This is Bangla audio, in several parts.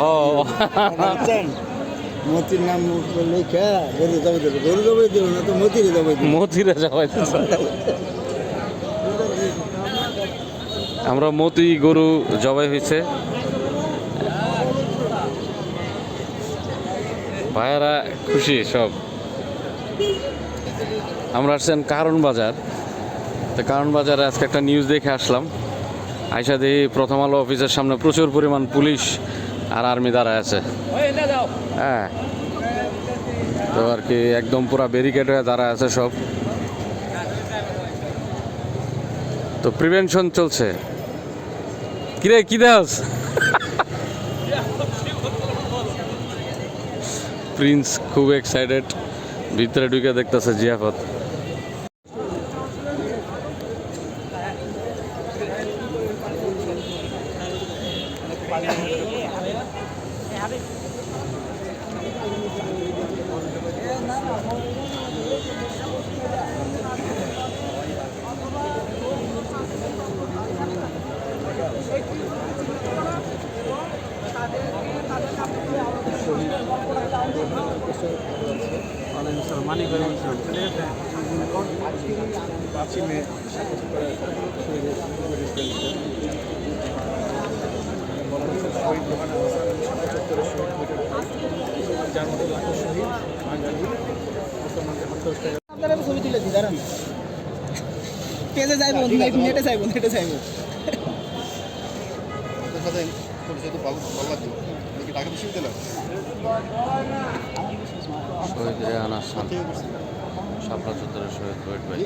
ও মতির নাম লেখা গরু জবাই দেবে, গরু জবাই দেবে না তো মতিরে জবাই দেবে। মতিরা যাওয়াই আমরা মতি গরু জবাই হয়েছে। ভাইয়ারা খুশি সব। আমরা আসছেন কারণ বাজার। তো কারণ বাজারে আজকে একটা নিউজ দেখে আসলাম। আইসা দেখি প্রথম আলো অফিসের সামনে প্রচুর পরিমাণ পুলিশ আর আর্মি দাঁড়ায় আছে। হ্যাঁ, তো আর কি একদম পুরা ব্যারিকেড হয়ে দাঁড়ায় আছে সব। তো প্রিভেনশন চলছে। কিরে কি দাস? প্রিন্স খুব এক্সাইটেড, ভিতরে ঢুকে দেখতেছে জিয়াফত। ছবি তুলে দিই, দাঁড়ান পেজে যাইবো, নেটে যাইবো, নেটে যাইবো। শহীদ রেহান আহসান, শাপলা চত্বরের শহীদ ওয়েট ভাই।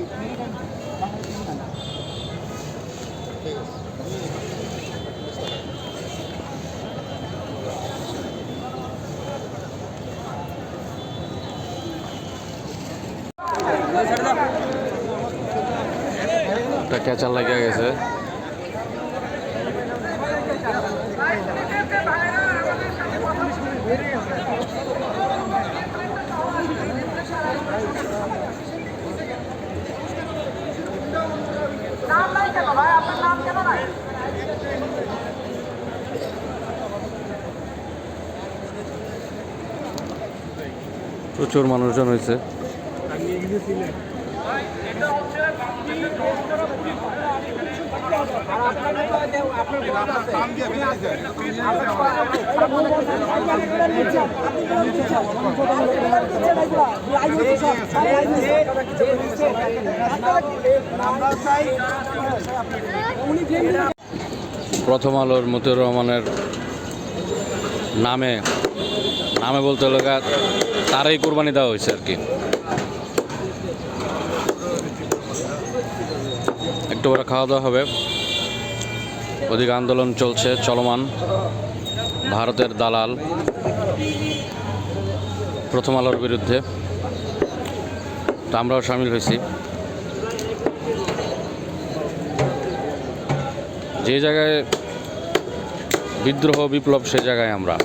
একটা ক্যাচার লাগিয়ে গেছে। প্রচুর মানুষজন হয়েছে। প্রথম আলোর মতিউর রহমানের নামে বলতে লগা তারাই কোরবানি দেওয়া হয়েছে আর কি। একটু পরে খাওয়া দাওয়া হবে। ওদিকে আন্দোলন চলছে চলমান। ভারতের দালাল প্রথম আলোর বিরুদ্ধে, তো আমরাও সামিল হয়েছি। যে জায়গায় বিদ্রোহ বিপ্লব সে জায়গায় আমরা।